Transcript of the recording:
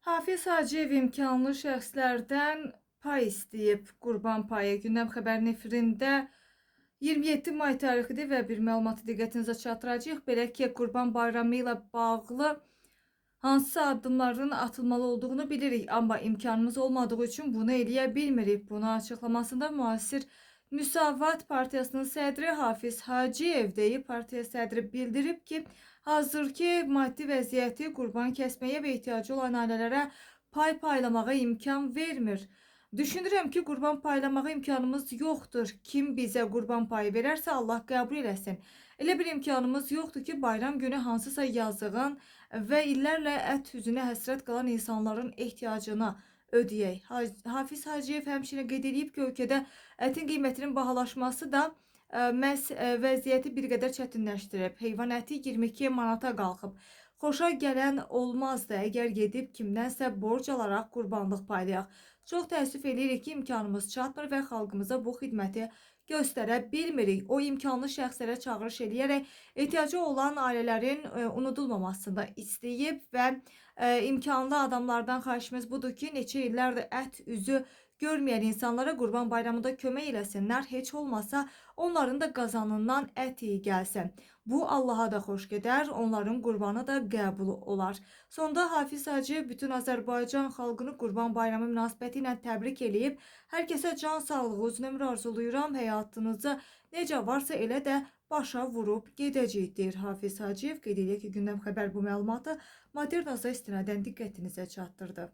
Hafiz Hacıyev imkanlı şəxslərdən pay istəyib. Qurban payı gündəm xəbərin efirində 27 may tarixidir və bir məlumatı diqqətinizə çatdıracağıq. Belə ki, Qurban Bayramı ilə bağlı hansı addımların atılmalı olduğunu bilirik, amma imkanımız olmadığı üçün bunu eləyə bilmirik. Bunu açıqlamasında müasir Müsavat Partiyasının sədri Hafiz Hacıyev deyib. Partiya sədri bildirib ki, hazırki maddi vəziyyəti qurban kəsməyə və ehtiyacı olan ailələrə pay paylamağa imkan vermir. Düşünürəm ki, qurban paylamağa imkanımız yoxdur. Kim bizə qurban payı verərsə Allah qəbul eləsin. Elə bir imkanımız yoxdur ki, bayram günü hansısa yazığın və illərlə ət üzünə həsrət qalan insanların ehtiyacını ödəyək. Hafiz Hacıyev həmçinin qeyd edib ki, ölkədə ətin qiymətinin bahalaşması da məhz vəziyyəti bir qədər çətinləşdirib. Heyvan əti 22 manata qalxıb. Xoşa gələn olmazdı əgər gedib kimdənsə borc alaraq qurbanlıq paylayaq. Çox təəssüf edirik ki, imkanımız çatmır və xalqımıza bu xidməti göstərə bilmirik. O imkanlı şəxslərə çağırış edərək ehtiyacı olan ailələrin unudulmamasını istəyib və imkanlı adamlardan xahişimiz budur ki, neçə illərdir ət üzü görməyən insanlara Qurban Bayramında kömək eləsinlər. Heç olmasa onların da qazanından ət iyi gəlsin. Bu Allaha da xoş gedər, onların qurbanı da qəbul olar. Sonda Hafiz Hacıyev bütün Azərbaycan xalqını Qurban Bayramı münasibəti ilə təbrik eləyib. Hər kəsə can sağlığı, uzun ömür arzuluyuram. Həyatınızı necə varsa elə də başa vurub gedəcəyik, deyir Hafiz Hacıyev. Qeyd edək ki, gündəm xəbər bu məlumatı Modernaza istinadən diqqətinizə çatdırdı.